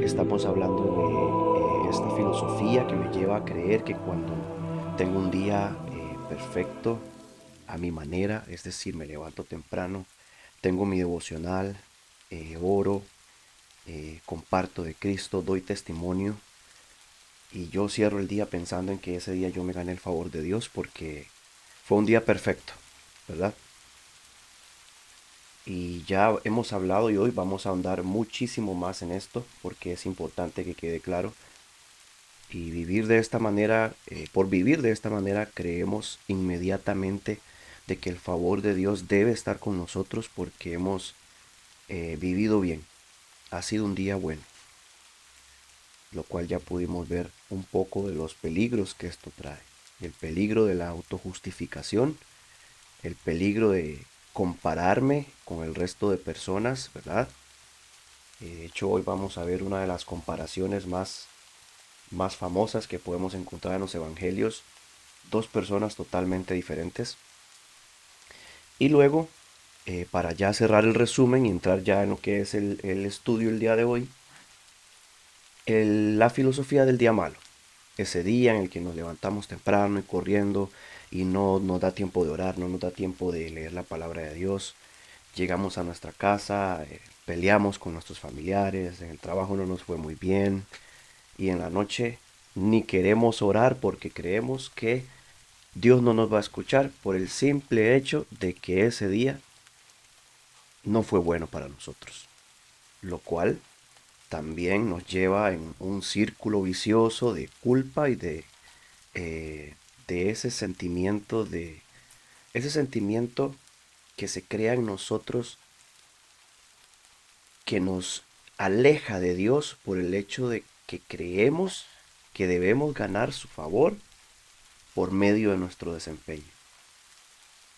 Estamos hablando de esta filosofía que me lleva a creer que cuando tengo un día perfecto, a mi manera, es decir, me levanto temprano, tengo mi devocional, oro, comparto de Cristo, doy testimonio y yo cierro el día pensando en que ese día yo me gané el favor de Dios porque fue un día perfecto, ¿verdad? Y ya hemos hablado y hoy vamos a ahondar muchísimo más en esto porque es importante que quede claro. Y vivir de esta manera, por vivir de esta manera, creemos inmediatamente de que el favor de Dios debe estar con nosotros porque hemos vivido bien. Ha sido un día bueno, lo cual ya pudimos ver un poco de los peligros que esto trae. El peligro de la autojustificación, el peligro de compararme con el resto de personas, ¿verdad? De hecho, hoy vamos a ver una de las comparaciones más famosas que podemos encontrar en los evangelios, dos personas totalmente diferentes. Y luego, para ya cerrar el resumen y entrar ya en lo que es el estudio el día de hoy, la filosofía del día malo. Ese día en el que nos levantamos temprano y corriendo y no nos da tiempo de orar, no nos da tiempo de leer la palabra de Dios. Llegamos a nuestra casa, peleamos con nuestros familiares, en el trabajo no nos fue muy bien y en la noche ni queremos orar porque creemos que Dios no nos va a escuchar por el simple hecho de que ese día no fue bueno para nosotros, lo cual también nos lleva en un círculo vicioso de culpa y eh, de ese sentimiento que se crea en nosotros que nos aleja de Dios por el hecho de que creemos que debemos ganar su favor por medio de nuestro desempeño.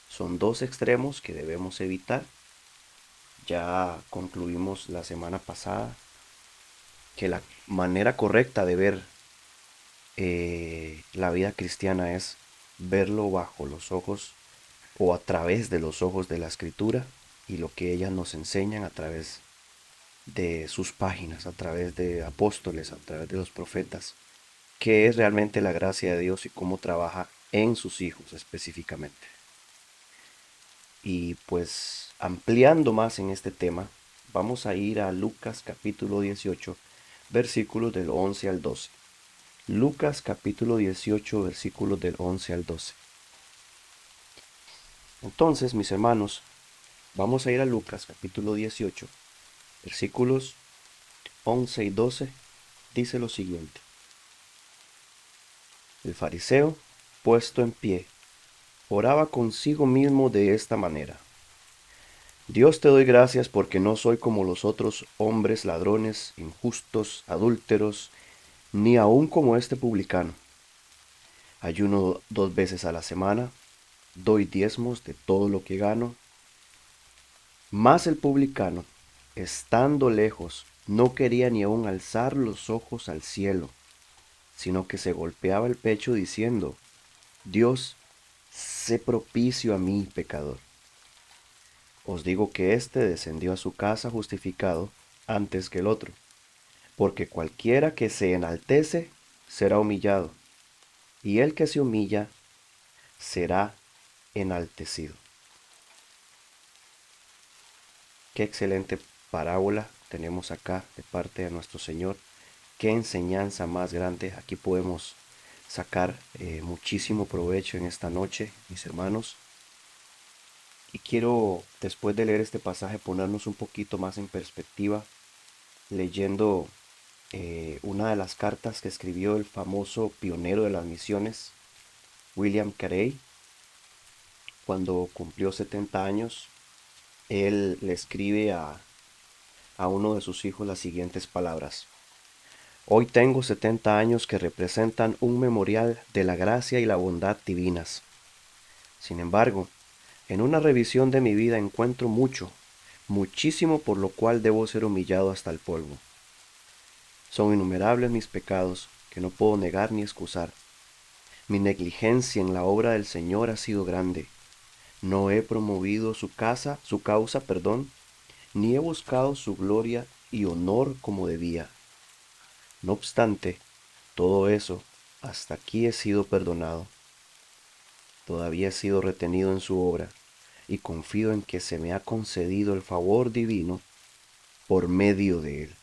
Son dos extremos que debemos evitar. Ya concluimos la semana pasada que la manera correcta de ver la vida cristiana es verlo bajo los ojos o a través de los ojos de la escritura y lo que ellas nos enseñan a través de sus páginas, a través de apóstoles, a través de los profetas, que es realmente la gracia de Dios y cómo trabaja en sus hijos específicamente. Y pues ampliando más en este tema, vamos a ir a Lucas capítulo 18, versículos del 11 al 12. Lucas capítulo 18, versículos del 11 al 12. Entonces, mis hermanos, vamos a ir a Lucas capítulo 18, versículos 11 y 12. Dice lo siguiente. El fariseo, puesto en pie, oraba consigo mismo de esta manera. Dios, te doy gracias porque no soy como los otros hombres ladrones, injustos, adúlteros, ni aun como este publicano. Ayuno 2 veces a la semana, doy diezmos de todo lo que gano. Mas el publicano, estando lejos, no quería ni aun alzar los ojos al cielo, sino que se golpeaba el pecho diciendo, Dios, sé propicio a mí, pecador. Os digo que éste descendió a su casa justificado antes que el otro, porque cualquiera que se enaltece será humillado, y el que se humilla será enaltecido. Qué excelente parábola tenemos acá de parte de nuestro Señor. Qué enseñanza más grande. Aquí podemos sacar muchísimo provecho en esta noche, mis hermanos. Y quiero, después de leer este pasaje, ponernos un poquito más en perspectiva, leyendo una de las cartas que escribió el famoso pionero de las misiones, William Carey, cuando cumplió 70 años. Él le escribe a uno de sus hijos las siguientes palabras. Hoy tengo 70 años que representan un memorial de la gracia y la bondad divinas. Sin embargo, en una revisión de mi vida encuentro mucho, muchísimo por lo cual debo ser humillado hasta el polvo. Son innumerables mis pecados que no puedo negar ni excusar. Mi negligencia en la obra del Señor ha sido grande. No he promovido su causa, ni he buscado su gloria y honor como debía. No obstante todo eso, hasta aquí he sido perdonado, todavía he sido retenido en su obra, y confío en que se me ha concedido el favor divino por medio de él.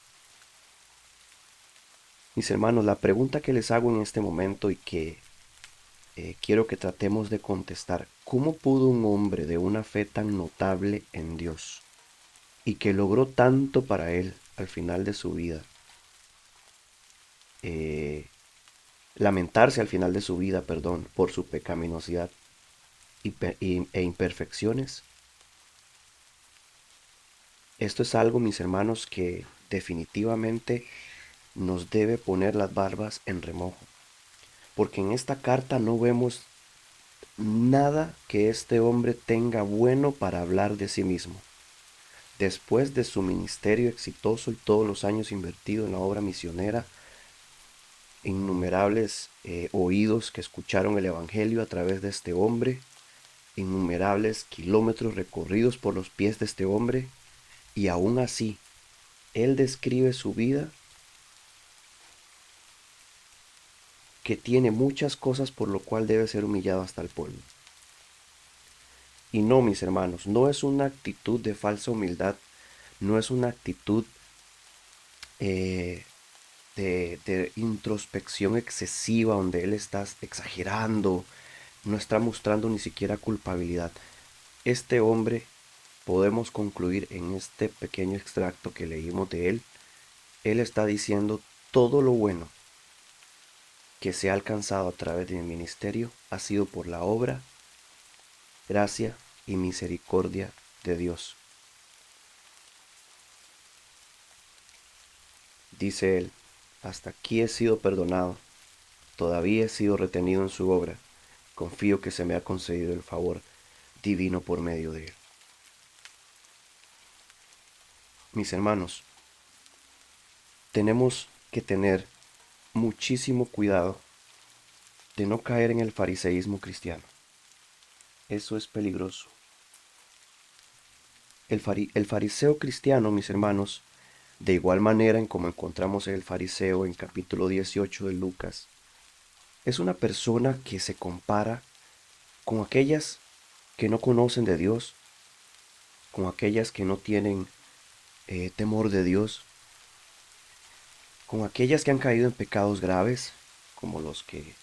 Mis hermanos, la pregunta que les hago en este momento y que quiero que tratemos de contestar: ¿cómo pudo un hombre de una fe tan notable en Dios y que logró tanto para él al final de su vida, eh, lamentarse al final de su vida, perdón, por su pecaminosidad e imperfecciones? Esto es algo, mis hermanos, que definitivamente nos debe poner las barbas en remojo, porque en esta carta no vemos nada que este hombre tenga bueno para hablar de sí mismo. Después de su ministerio exitoso y todos los años invertido en la obra misionera, innumerables oídos que escucharon el Evangelio a través de este hombre, innumerables kilómetros recorridos por los pies de este hombre, y aún así, él describe su vida que tiene muchas cosas por lo cual debe ser humillado hasta el polvo. Y no, mis hermanos, no es una actitud de falsa humildad, no es una actitud eh, de introspección excesiva donde él está exagerando, no está mostrando ni siquiera culpabilidad. Este hombre, podemos concluir en este pequeño extracto que leímos de él está diciendo: todo lo bueno que se ha alcanzado a través de mi ministerio ha sido por la obra, gracia y misericordia de Dios. Dice él: hasta aquí he sido perdonado, todavía he sido retenido en su obra, confío que se me ha concedido el favor divino por medio de él. Mis hermanos, tenemos que tener muchísimo cuidado de no caer en el fariseísmo cristiano. Eso es peligroso. El fariseo cristiano, mis hermanos, de igual manera en como encontramos el fariseo en capítulo 18 de Lucas, es una persona que se compara con aquellas que no conocen de Dios, con aquellas que no tienen temor de Dios, con aquellas que han caído en pecados graves, como los que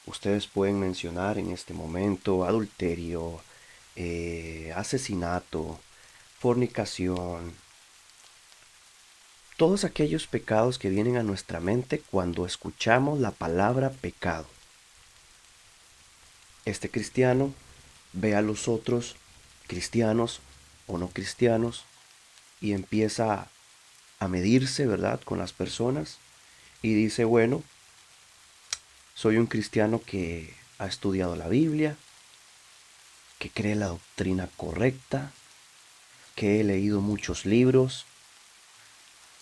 ustedes pueden mencionar en este momento: adulterio, asesinato, fornicación, todos aquellos pecados que vienen a nuestra mente cuando escuchamos la palabra pecado. Este cristiano ve a los otros cristianos o no cristianos y empieza a medirse, ¿verdad?, con las personas, y dice: bueno, soy un cristiano que ha estudiado la Biblia, que cree la doctrina correcta, que he leído muchos libros,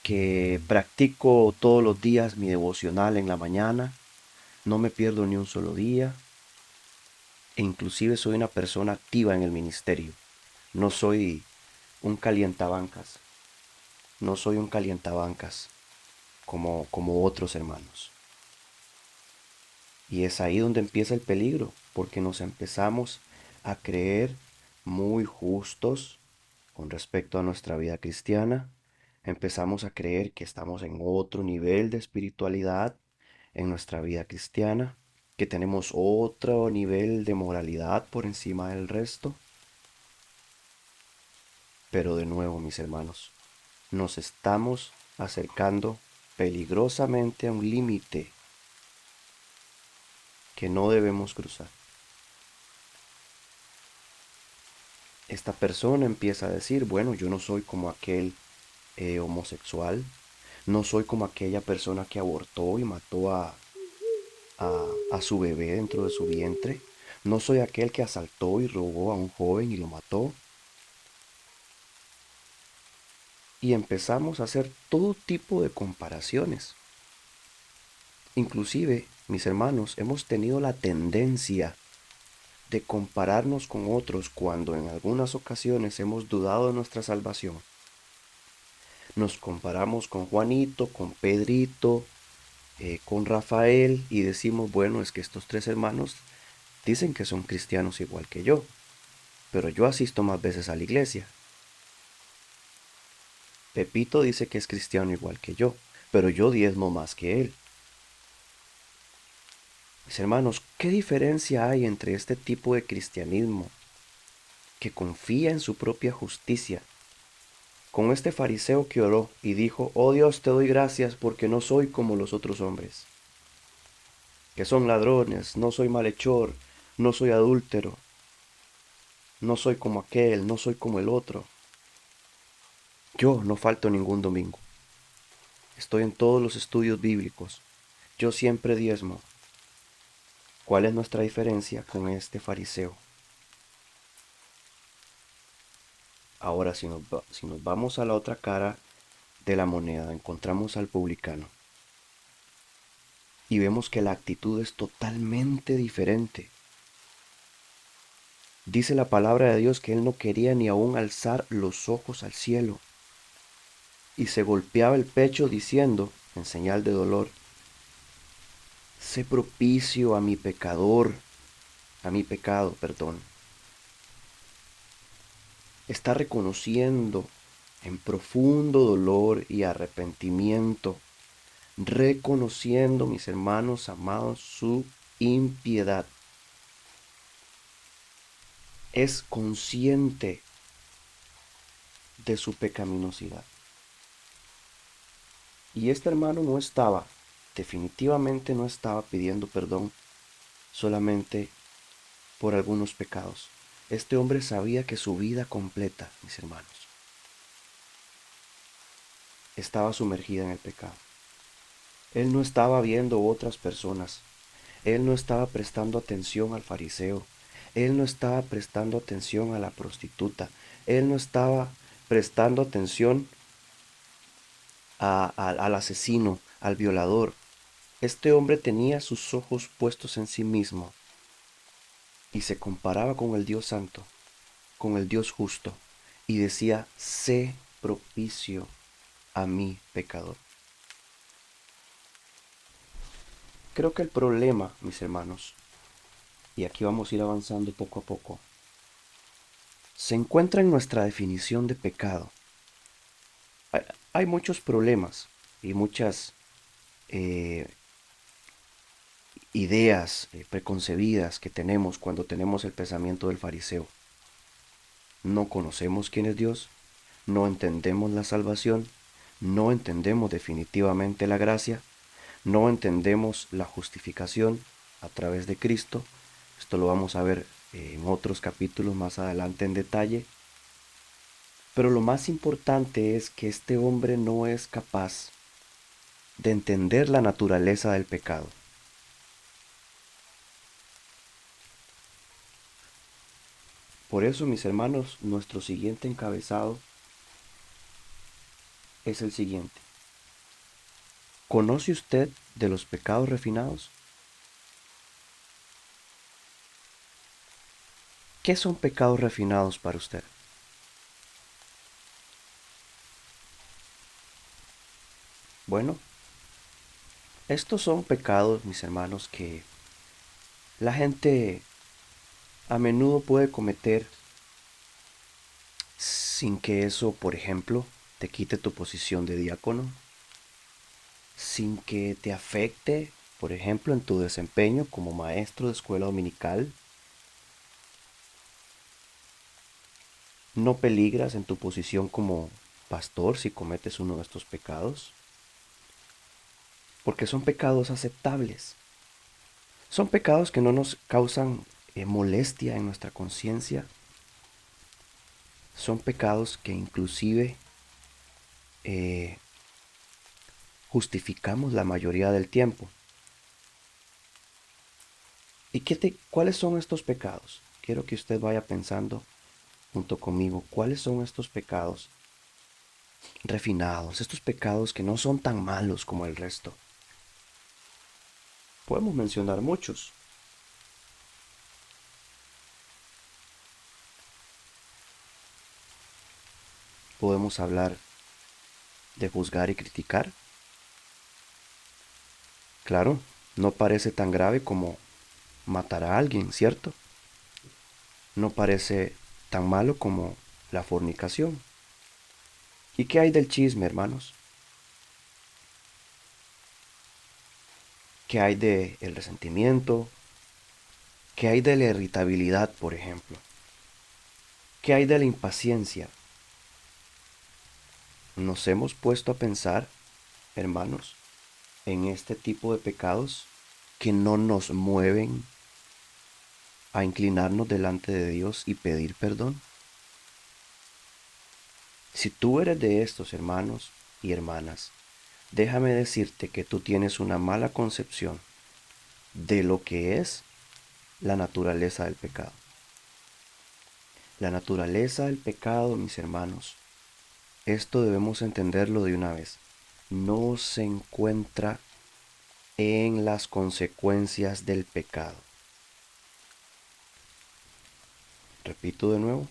que practico todos los días mi devocional en la mañana, no me pierdo ni un solo día, e inclusive soy una persona activa en el ministerio. No soy un calientabancas, no soy un calientabancas como otros hermanos. Y es ahí donde empieza el peligro, porque nos empezamos a creer muy justos con respecto a nuestra vida cristiana. Empezamos a creer que estamos en otro nivel de espiritualidad en nuestra vida cristiana, que tenemos otro nivel de moralidad por encima del resto. Pero de nuevo, mis hermanos, nos estamos acercando peligrosamente a un límite que no debemos cruzar. Esta persona empieza a decir: bueno, yo no soy como aquel homosexual, no soy como aquella persona que abortó y mató a su bebé dentro de su vientre, no soy aquel que asaltó y robó a un joven y lo mató. Y empezamos a hacer todo tipo de comparaciones. Inclusive, mis hermanos, hemos tenido la tendencia de compararnos con otros cuando en algunas ocasiones hemos dudado de nuestra salvación. Nos comparamos con Juanito, con Pedrito, con Rafael y decimos, bueno, es que estos tres hermanos dicen que son cristianos igual que yo, pero yo asisto más veces a la iglesia. Pepito dice que es cristiano igual que yo, pero yo diezmo más que él. Mis hermanos, ¿qué diferencia hay entre este tipo de cristianismo que confía en su propia justicia con este fariseo que oró y dijo, oh Dios, te doy gracias porque no soy como los otros hombres, que son ladrones, no soy malhechor, no soy adúltero, no soy como aquel, no soy como el otro? Yo no falto ningún domingo, estoy en todos los estudios bíblicos, yo siempre diezmo. ¿Cuál es nuestra diferencia con este fariseo? Ahora, si nos vamos a la otra cara de la moneda, encontramos al publicano y vemos que la actitud es totalmente diferente. Dice la palabra de Dios que él no quería ni aún alzar los ojos al cielo y se golpeaba el pecho diciendo, en señal de dolor, sé propicio a mi pecador, a mi pecado, perdón. Está reconociendo en profundo dolor y arrepentimiento, reconociendo, mis hermanos amados, su impiedad. Es consciente de su pecaminosidad. Y este hermano no estaba, definitivamente no estaba pidiendo perdón solamente por algunos pecados. Este hombre sabía que su vida completa, mis hermanos, estaba sumergida en el pecado. Él no estaba viendo otras personas. Él no estaba prestando atención al fariseo. Él no estaba prestando atención a la prostituta. Él no estaba prestando atención al asesino, al violador. Este hombre tenía sus ojos puestos en sí mismo y se comparaba con el Dios Santo, con el Dios justo, y decía, sé propicio a mi pecador. Creo que el problema, mis hermanos, y aquí vamos a ir avanzando poco a poco, se encuentra en nuestra definición de pecado. Hay, hay muchos problemas y muchas eh, ideas preconcebidas que tenemos cuando tenemos el pensamiento del fariseo. No conocemos quién es Dios, no entendemos la salvación, no entendemos definitivamente la gracia, no entendemos la justificación a través de Cristo. Esto lo vamos a ver en otros capítulos más adelante en detalle. Pero lo más importante es que este hombre no es capaz de entender la naturaleza del pecado. Por eso, mis hermanos, nuestro siguiente encabezado es el siguiente. ¿Conoce usted de los pecados refinados? ¿Qué son pecados refinados para usted? Bueno, estos son pecados, mis hermanos, que la gente a menudo puede cometer sin que eso, por ejemplo, te quite tu posición de diácono, sin que te afecte, por ejemplo, en tu desempeño como maestro de escuela dominical. No peligras en tu posición como pastor si cometes uno de estos pecados, porque son pecados aceptables. Son pecados que no nos causan molestia en nuestra conciencia. Son pecados que inclusive eh, justificamos la mayoría del tiempo. ¿Y cuáles son estos pecados? Quiero que usted vaya pensando junto conmigo, ¿cuáles son estos pecados refinados, estos pecados que no son tan malos como el resto? Podemos mencionar muchos. Podemos hablar de juzgar y criticar, Claro, no parece tan grave como matar a alguien, ¿cierto? No parece tan malo como la fornicación. ¿Y qué hay del chisme, hermanos? ¿Qué hay del resentimiento? ¿Qué hay de la irritabilidad, por ejemplo? ¿Qué hay de la impaciencia? ¿Nos hemos puesto a pensar, hermanos, en este tipo de pecados que no nos mueven a inclinarnos delante de Dios y pedir perdón? Si tú eres de estos, hermanos y hermanas, déjame decirte que tú tienes una mala concepción de lo que es la naturaleza del pecado. La naturaleza del pecado, mis hermanos, esto debemos entenderlo de una vez, no se encuentra en las consecuencias del pecado. Repito de nuevo,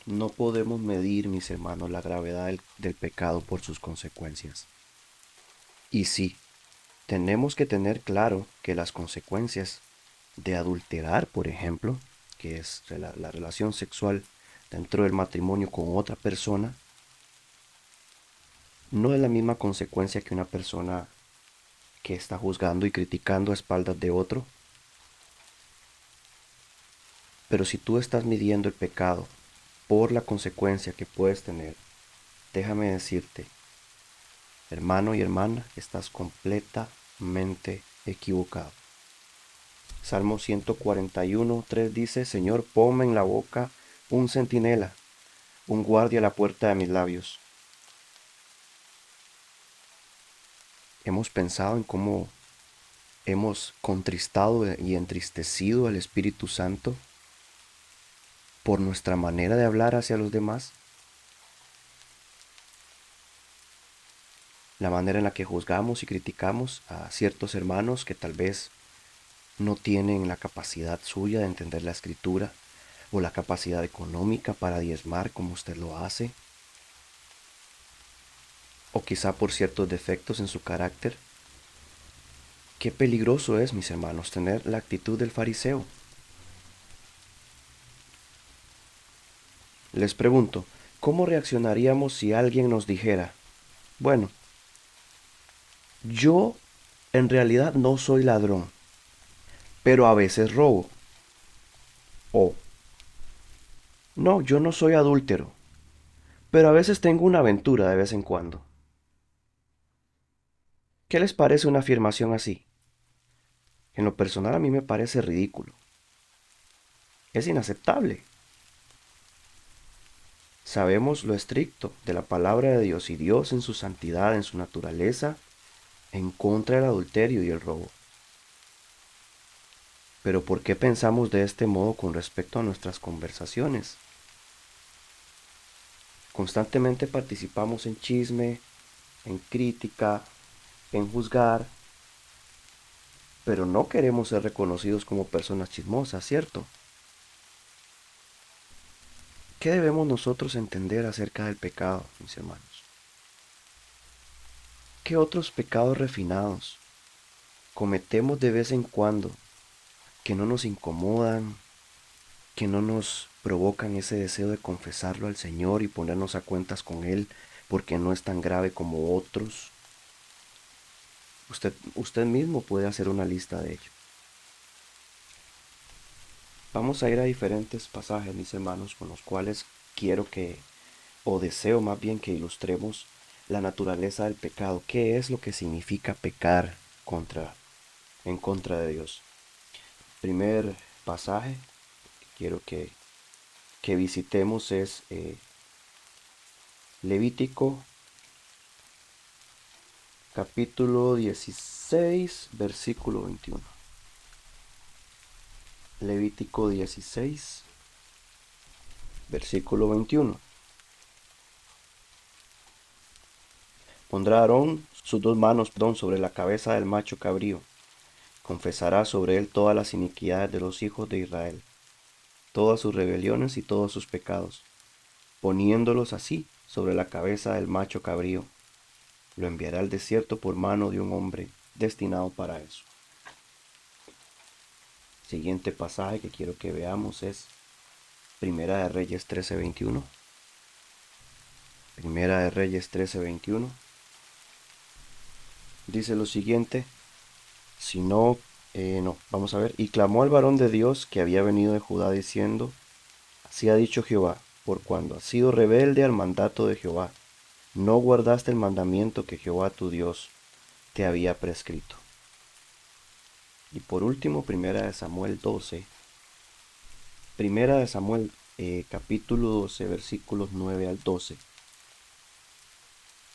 no podemos medir, mis hermanos, la gravedad del pecado por sus consecuencias. Y sí, tenemos que tener claro que las consecuencias de adulterar, por ejemplo, que es la relación sexual dentro del matrimonio con otra persona, no es la misma consecuencia que una persona que está juzgando y criticando a espaldas de otro. Pero si tú estás midiendo el pecado por la consecuencia que puedes tener, déjame decirte, hermano y hermana, estás completamente equivocado. Salmo 141:3 dice, Señor, ponme en la boca un centinela, un guardia a la puerta de mis labios. Hemos pensado en cómo hemos contristado y entristecido al Espíritu Santo por nuestra manera de hablar hacia los demás, la manera en la que juzgamos y criticamos a ciertos hermanos que tal vez no tienen la capacidad suya de entender la escritura o la capacidad económica para diezmar como usted lo hace, o quizá por ciertos defectos en su carácter. Qué peligroso es, mis hermanos, tener la actitud del fariseo. Les pregunto, ¿cómo reaccionaríamos si alguien nos dijera, bueno, yo en realidad no soy ladrón, pero a veces robo? O, no, yo no soy adúltero, pero a veces tengo una aventura de vez en cuando. ¿Qué les parece una afirmación así? En lo personal a mí me parece ridículo. Es inaceptable. Sabemos lo estricto de la palabra de Dios y Dios en su santidad, en su naturaleza, en contra del adulterio y el robo. Pero ¿por qué pensamos de este modo con respecto a nuestras conversaciones? Constantemente participamos en chisme, en crítica, en juzgar, pero no queremos ser reconocidos como personas chismosas, ¿cierto? ¿Qué debemos nosotros entender acerca del pecado, mis hermanos? ¿Qué otros pecados refinados cometemos de vez en cuando que no nos incomodan, que no nos provocan ese deseo de confesarlo al Señor y ponernos a cuentas con Él porque no es tan grave como otros? Usted mismo puede hacer una lista de ello. Vamos a ir a diferentes pasajes, mis hermanos, con los cuales quiero que, o deseo más bien que ilustremos la naturaleza del pecado. ¿Qué es lo que significa pecar en contra de Dios? Primer pasaje que quiero que visitemos es Levítico capítulo 16, versículo 21. Levítico 16, versículo 21. Pondrá Aarón sus dos manos, sobre la cabeza del macho cabrío. Confesará sobre él todas las iniquidades de los hijos de Israel, todas sus rebeliones y todos sus pecados, poniéndolos así sobre la cabeza del macho cabrío. Lo enviará al desierto por mano de un hombre, destinado para eso. Siguiente pasaje que quiero que veamos es Primera de Reyes 13:21. Primera de Reyes 13:21. Dice lo siguiente, si no, no, vamos a ver. Y clamó al varón de Dios que había venido de Judá diciendo, así ha dicho Jehová, por cuando has sido rebelde al mandato de Jehová, no guardaste el mandamiento que Jehová tu Dios te había prescrito. Y por último, Primera de Samuel 12. Primera de Samuel, capítulo 12, versículos 9 al 12.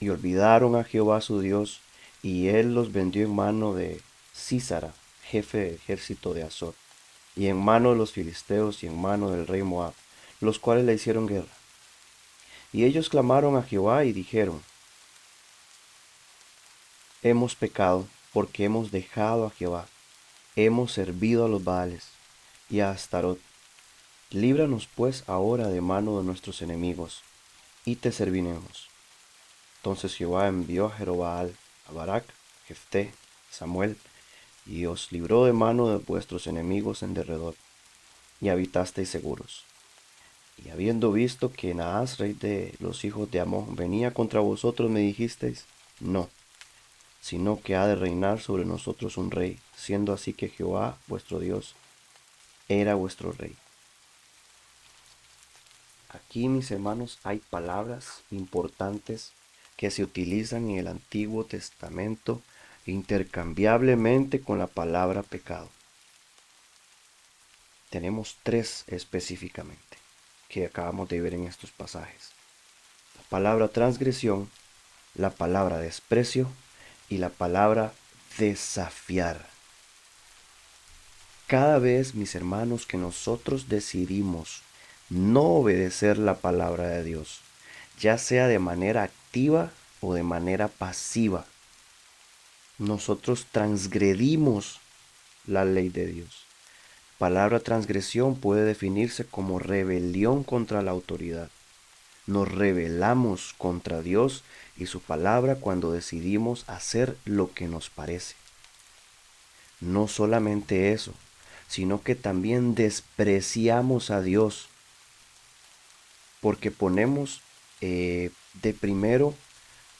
Y olvidaron a Jehová su Dios, y él los vendió en mano de Sísara, jefe del ejército de Azor, y en mano de los filisteos y en mano del rey Moab, los cuales le hicieron guerra. Y ellos clamaron a Jehová y dijeron, hemos pecado, porque hemos dejado a Jehová, hemos servido a los Baales y a Astarot. Líbranos pues ahora de mano de nuestros enemigos, y te serviremos. Entonces Jehová envió a Jerobaal, a Barak, Jefté, Samuel, y os libró de mano de vuestros enemigos en derredor, y habitasteis seguros. Y habiendo visto que Naas, rey de los hijos de Amón, venía contra vosotros, me dijisteis, no, sino que ha de reinar sobre nosotros un rey, siendo así que Jehová, vuestro Dios, era vuestro rey. Aquí, mis hermanos, hay palabras importantes que se utilizan en el Antiguo Testamento intercambiablemente con la palabra pecado. Tenemos tres específicamente que acabamos de ver en estos pasajes. La palabra transgresión, la palabra desprecio y la palabra desafiar. Cada vez, mis hermanos, que nosotros decidimos no obedecer la palabra de Dios, ya sea de manera activa o de manera pasiva, nosotros transgredimos la ley de Dios. Palabra transgresión puede definirse como rebelión contra la autoridad. Nos rebelamos contra Dios y su palabra cuando decidimos hacer lo que nos parece. No solamente eso, sino que también despreciamos a Dios porque ponemos de primero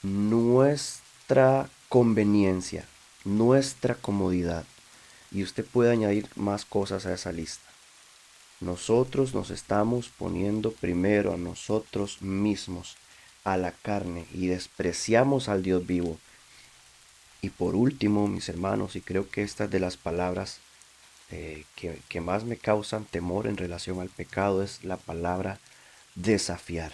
nuestra conveniencia, nuestra comodidad. Y usted puede añadir más cosas a esa lista. Nosotros nos estamos poniendo primero a nosotros mismos, a la carne, y despreciamos al Dios vivo. Y por último, mis hermanos, y creo que esta es de las palabras que más me causan temor en relación al pecado, es la palabra desafiar.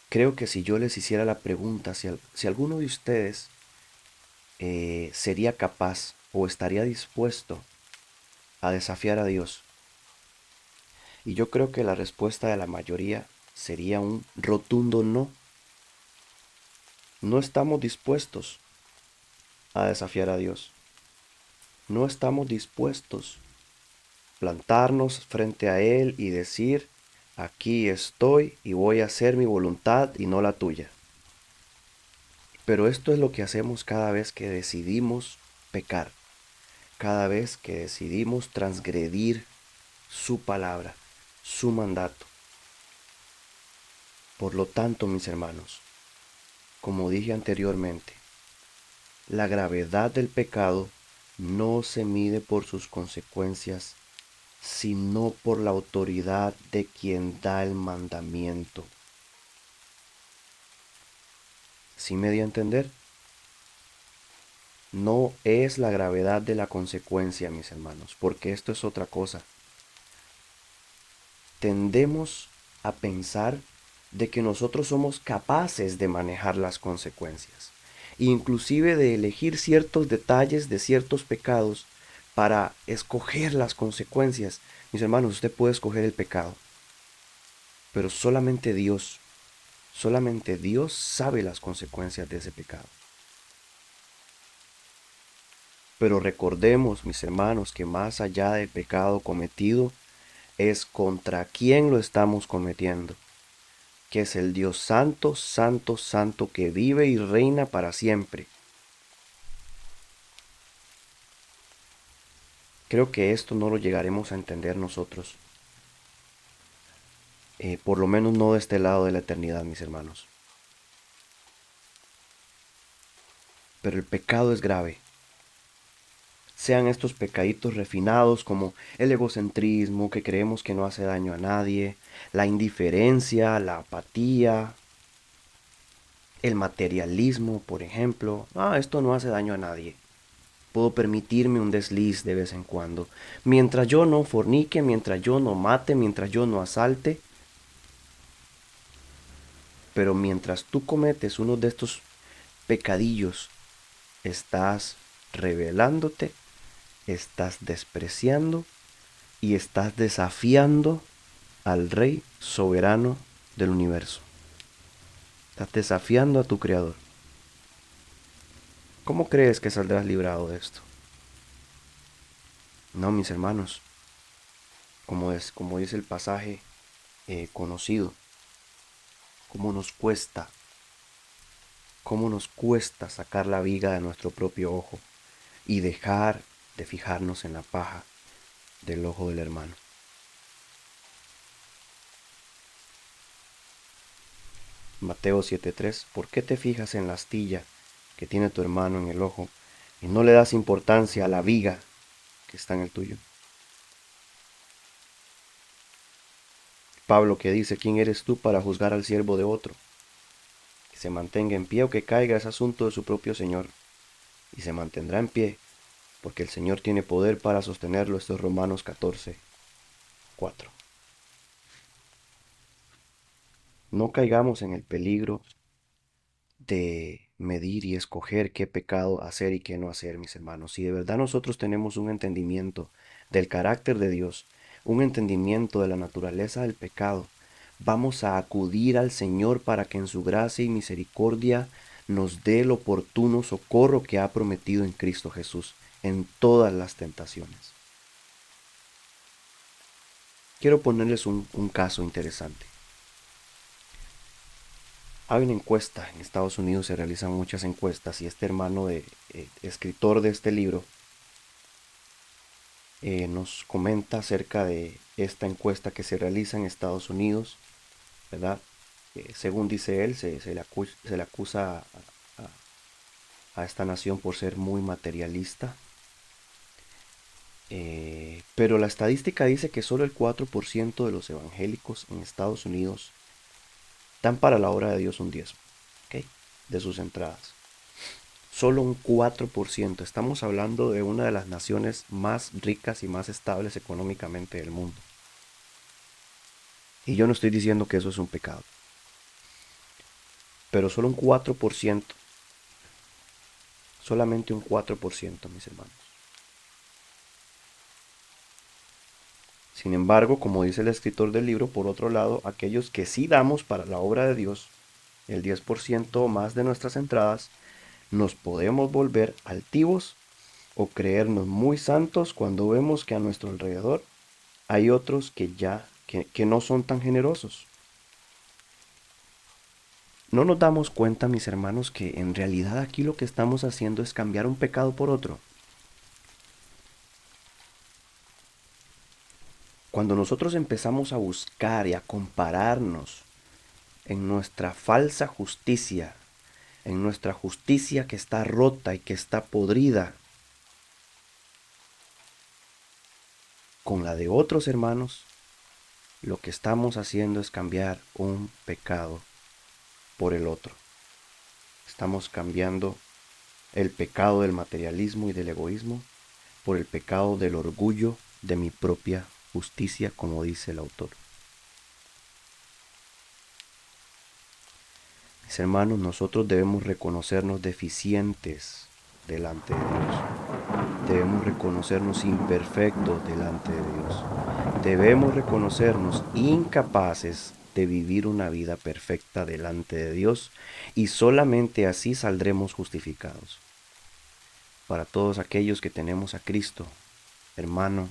Creo que si yo les hiciera la pregunta, si alguno de ustedes sería capaz o estaría dispuesto a desafiar a Dios, y yo creo que la respuesta de la mayoría sería un rotundo no. No estamos dispuestos a desafiar a Dios. No estamos dispuestos a plantarnos frente a Él y decir, aquí estoy y voy a hacer mi voluntad y no la tuya. Pero esto es lo que hacemos cada vez que decidimos pecar, cada vez que decidimos transgredir su palabra, su mandato. Por lo tanto, mis hermanos, como dije anteriormente, la gravedad del pecado no se mide por sus consecuencias, sino por la autoridad de quien da el mandamiento. ¿Sí me di a entender? No es la gravedad de la consecuencia, mis hermanos, porque esto es otra cosa. Tendemos a pensar de que nosotros somos capaces de manejar las consecuencias, inclusive de elegir ciertos detalles de ciertos pecados para escoger las consecuencias. Mis hermanos, usted puede escoger el pecado, pero solamente Dios sabe las consecuencias de ese pecado. Pero recordemos, mis hermanos, que más allá del pecado cometido, es contra quién lo estamos cometiendo, que es el Dios santo, santo, santo, que vive y reina para siempre. Creo que esto no lo llegaremos a entender nosotros, por lo menos no de este lado de la eternidad, mis hermanos. Pero el pecado es grave. Sean estos pecaditos refinados como el egocentrismo, que creemos que no hace daño a nadie, la indiferencia, la apatía, el materialismo, por ejemplo. Esto no hace daño a nadie. Puedo permitirme un desliz de vez en cuando. Mientras yo no fornique, mientras yo no mate, mientras yo no asalte. Pero mientras tú cometes uno de estos pecadillos, estás rebelándote, estás despreciando y estás desafiando al Rey soberano del universo. Estás desafiando a tu Creador. ¿Cómo crees que saldrás librado de esto? No, mis hermanos, como dice el pasaje conocido, cómo nos cuesta sacar la viga de nuestro propio ojo y dejar de fijarnos en la paja del ojo del hermano. Mateo 7:3. ¿Por qué te fijas en la astilla que tiene tu hermano en el ojo y no le das importancia a la viga que está en el tuyo? Pablo, que dice: ¿quién eres tú para juzgar al siervo de otro? Que se mantenga en pie o que caiga es asunto de su propio Señor, y se mantendrá en pie, porque el Señor tiene poder para sostenerlo. Esto es Romanos 14:4. No caigamos en el peligro de medir y escoger qué pecado hacer y qué no hacer, mis hermanos. Si de verdad nosotros tenemos un entendimiento del carácter de Dios, un entendimiento de la naturaleza del pecado, vamos a acudir al Señor para que en su gracia y misericordia nos dé el oportuno socorro que ha prometido en Cristo Jesús en todas las tentaciones. Quiero ponerles un caso interesante. Hay una encuesta, en Estados Unidos se realizan muchas encuestas y este hermano escritor de este libro nos comenta acerca de esta encuesta que se realiza en Estados Unidos, ¿verdad? Según dice él, se le acusa a esta nación por ser muy materialista, pero la estadística dice que solo el 4% de los evangélicos en Estados Unidos dan para la obra de Dios un diezmo, ¿ok? De sus entradas. Solo un 4%. Estamos hablando de una de las naciones más ricas y más estables económicamente del mundo. Y yo no estoy diciendo que eso es un pecado. Pero solo un 4%. Solamente un 4%, mis hermanos. Sin embargo, como dice el escritor del libro, por otro lado, aquellos que sí damos para la obra de Dios, el 10% o más de nuestras entradas, nos podemos volver altivos o creernos muy santos cuando vemos que a nuestro alrededor hay otros que no son tan generosos. No nos damos cuenta, mis hermanos, que en realidad aquí lo que estamos haciendo es cambiar un pecado por otro. Cuando nosotros empezamos a buscar y a compararnos en nuestra falsa justicia, en nuestra justicia que está rota y que está podrida, con la de otros hermanos, lo que estamos haciendo es cambiar un pecado por el otro. Estamos cambiando el pecado del materialismo y del egoísmo por el pecado del orgullo de mi propia justicia, como dice el autor. Mis hermanos, nosotros debemos reconocernos deficientes delante de Dios. Debemos reconocernos imperfectos delante de Dios. Debemos reconocernos incapaces de vivir una vida perfecta delante de Dios y solamente así saldremos justificados. Para todos aquellos que tenemos a Cristo, hermano,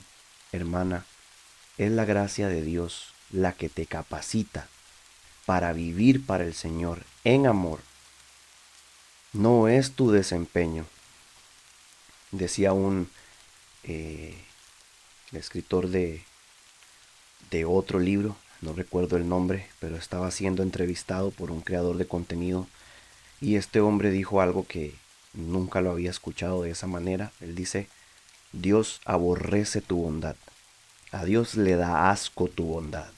hermana, es la gracia de Dios la que te capacita para vivir para el Señor en amor. No es tu desempeño. Decía un escritor de otro libro, no recuerdo el nombre, pero estaba siendo entrevistado por un creador de contenido y este hombre dijo algo que nunca lo había escuchado de esa manera. Él dice, Dios aborrece tu bondad, a Dios le da asco tu bondad.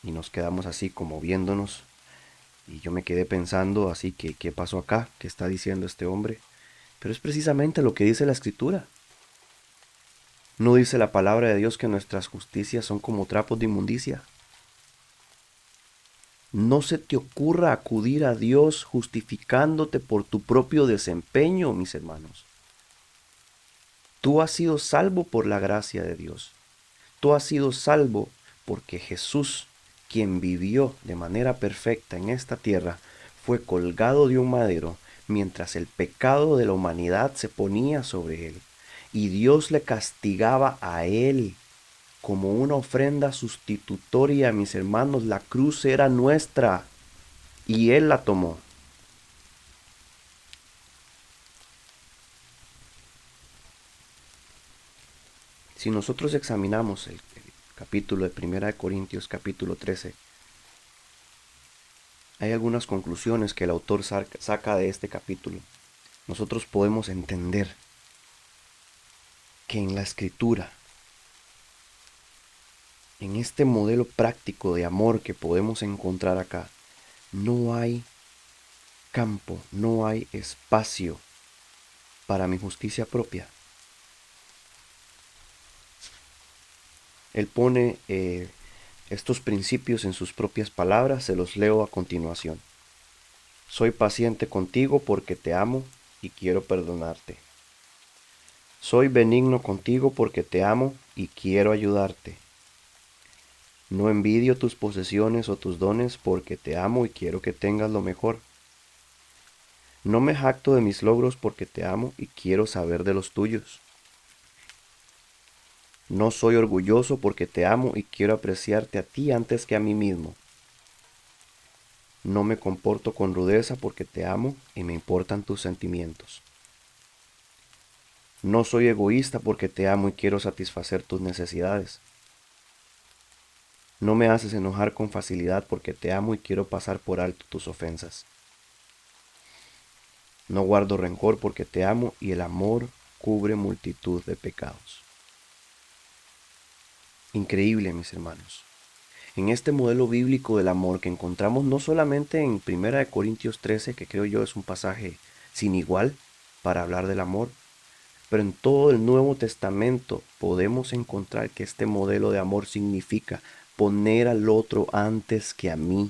Y nos quedamos así como viéndonos y yo me quedé pensando así que, ¿qué pasó acá? ¿Qué está diciendo este hombre? Pero es precisamente lo que dice la escritura. ¿No dice la palabra de Dios que nuestras justicias son como trapos de inmundicia? No se te ocurra acudir a Dios justificándote por tu propio desempeño, mis hermanos. Tú has sido salvo por la gracia de Dios. Tú has sido salvo porque Jesús, quien vivió de manera perfecta en esta tierra, fue colgado de un madero mientras el pecado de la humanidad se ponía sobre él. Y Dios le castigaba a él como una ofrenda sustitutoria, mis hermanos. La cruz era nuestra y él la tomó. Si nosotros examinamos el capítulo de Primera de Corintios, capítulo 13, hay algunas conclusiones que el autor saca de este capítulo. Nosotros podemos entender que en la escritura, en este modelo práctico de amor que podemos encontrar acá, no hay campo, no hay espacio para mi justicia propia. Él pone estos principios en sus propias palabras, se los leo a continuación. Soy paciente contigo porque te amo y quiero perdonarte. Soy benigno contigo porque te amo y quiero ayudarte. No envidio tus posesiones o tus dones porque te amo y quiero que tengas lo mejor. No me jacto de mis logros porque te amo y quiero saber de los tuyos. No soy orgulloso porque te amo y quiero apreciarte a ti antes que a mí mismo. No me comporto con rudeza porque te amo y me importan tus sentimientos. No soy egoísta porque te amo y quiero satisfacer tus necesidades. No me haces enojar con facilidad porque te amo y quiero pasar por alto tus ofensas. No guardo rencor porque te amo y el amor cubre multitud de pecados. Increíble, mis hermanos. En este modelo bíblico del amor que encontramos no solamente en 1 Corintios 13, que creo yo es un pasaje sin igual para hablar del amor, pero en todo el Nuevo Testamento podemos encontrar que este modelo de amor significa poner al otro antes que a mí.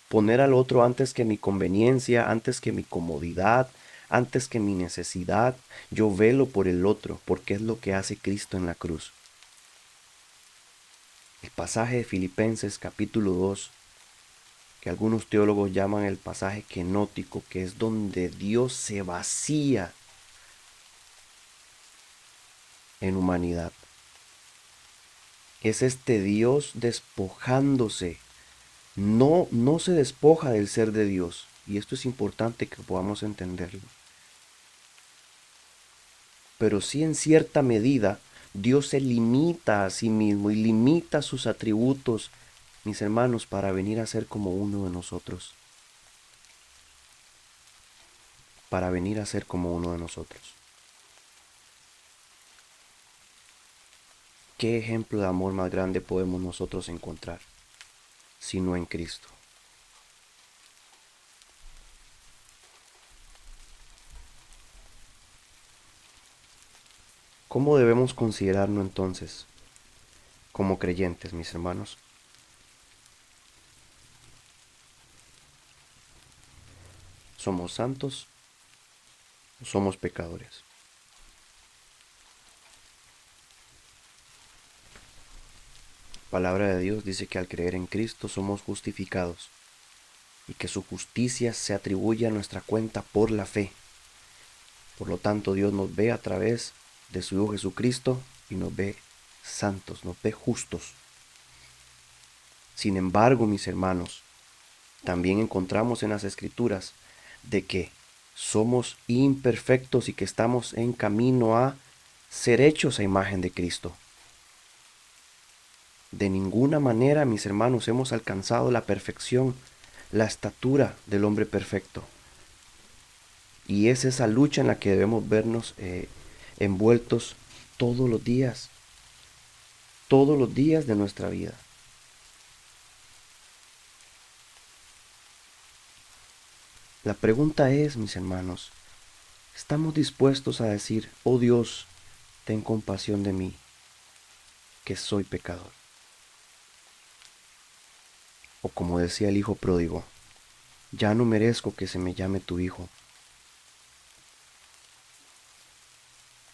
Poner al otro antes que mi conveniencia, antes que mi comodidad, antes que mi necesidad. Yo velo por el otro, porque es lo que hace Cristo en la cruz. El pasaje de Filipenses capítulo 2, que algunos teólogos llaman el pasaje kenótico, que es donde Dios se vacía en humanidad. Es este Dios despojándose. No se despoja del ser de Dios. Y esto es importante que podamos entenderlo. Pero sí en cierta medida Dios se limita a sí mismo y limita sus atributos, mis hermanos, para venir a ser como uno de nosotros. Para venir a ser como uno de nosotros. ¿Qué ejemplo de amor más grande podemos nosotros encontrar, sino en Cristo? ¿Cómo debemos considerarnos entonces como creyentes, mis hermanos? ¿Somos santos o somos pecadores? La palabra de Dios dice que al creer en Cristo somos justificados y que su justicia se atribuye a nuestra cuenta por la fe. Por lo tanto, Dios nos ve a través de su Hijo Jesucristo y nos ve santos, nos ve justos. Sin embargo, mis hermanos, también encontramos en las Escrituras de que somos imperfectos y que estamos en camino a ser hechos a imagen de Cristo. De ninguna manera, mis hermanos, hemos alcanzado la perfección, la estatura del hombre perfecto. Y es esa lucha en la que debemos vernos envueltos todos los días de nuestra vida. La pregunta es, mis hermanos, ¿estamos dispuestos a decir, oh Dios, ten compasión de mí, que soy pecador? O como decía el hijo pródigo, ya no merezco que se me llame tu hijo.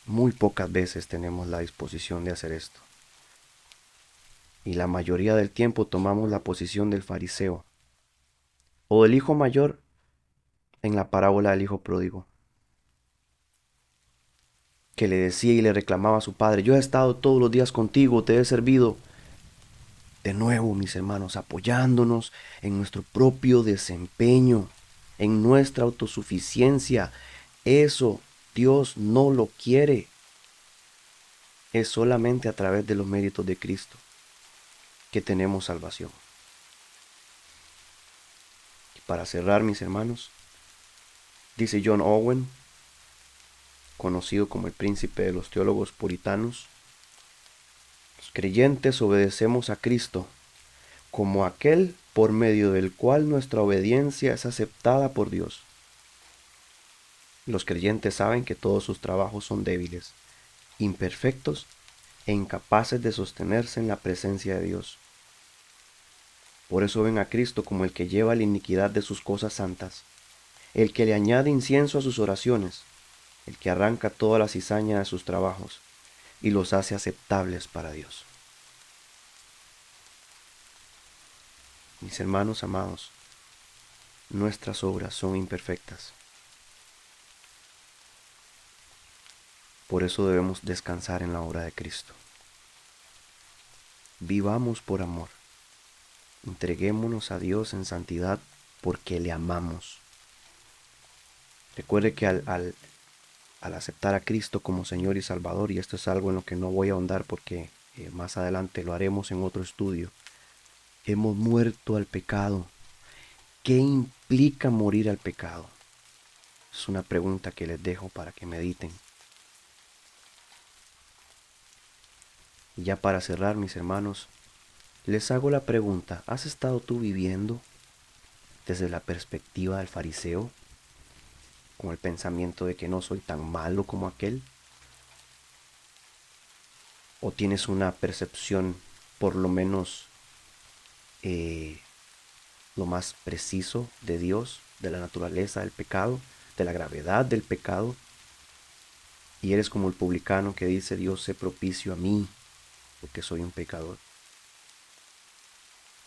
Muy pocas veces tenemos la disposición de hacer esto. Y la mayoría del tiempo tomamos la posición del fariseo o del hijo mayor en la parábola del hijo pródigo, que le decía y le reclamaba a su padre, yo he estado todos los días contigo, te he servido. De nuevo, mis hermanos, apoyándonos en nuestro propio desempeño, en nuestra autosuficiencia. Eso Dios no lo quiere. Es solamente a través de los méritos de Cristo que tenemos salvación. Y para cerrar, mis hermanos, dice John Owen, conocido como el príncipe de los teólogos puritanos, los creyentes obedecemos a Cristo como aquel por medio del cual nuestra obediencia es aceptada por Dios. Los creyentes saben que todos sus trabajos son débiles, imperfectos e incapaces de sostenerse en la presencia de Dios. Por eso ven a Cristo como el que lleva la iniquidad de sus cosas santas, el que le añade incienso a sus oraciones, el que arranca toda la cizaña de sus trabajos y los hace aceptables para Dios. Mis hermanos amados, nuestras obras son imperfectas. Por eso debemos descansar en la obra de Cristo. Vivamos por amor. Entreguémonos a Dios en santidad porque le amamos. Recuerde que al aceptar a Cristo como Señor y Salvador, y esto es algo en lo que no voy a ahondar porque más adelante lo haremos en otro estudio, hemos muerto al pecado. ¿Qué implica morir al pecado? Es una pregunta que les dejo para que mediten. Y ya para cerrar, mis hermanos, les hago la pregunta, ¿has estado tú viviendo desde la perspectiva del fariseo, con el pensamiento de que no soy tan malo como aquel? ¿O tienes una percepción por lo menos lo más preciso de Dios, de la naturaleza del pecado, de la gravedad del pecado? Y eres como el publicano que dice, Dios, sé propicio a mí, porque soy un pecador.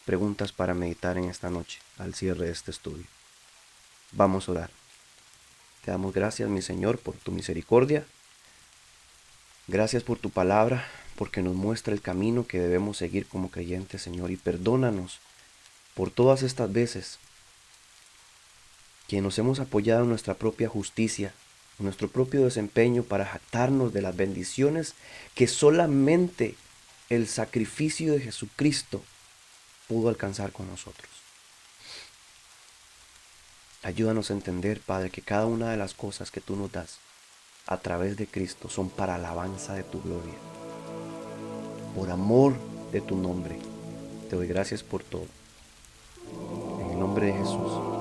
Preguntas para meditar en esta noche, al cierre de este estudio. Vamos a orar. Te damos gracias, mi Señor, por tu misericordia. Gracias por tu palabra, porque nos muestra el camino que debemos seguir como creyentes, Señor. Y perdónanos por todas estas veces que nos hemos apoyado en nuestra propia justicia, en nuestro propio desempeño para jactarnos de las bendiciones que solamente el sacrificio de Jesucristo pudo alcanzar con nosotros. Ayúdanos a entender, Padre, que cada una de las cosas que tú nos das a través de Cristo son para alabanza de tu gloria, por amor de tu nombre. Te doy gracias por todo. En el nombre de Jesús.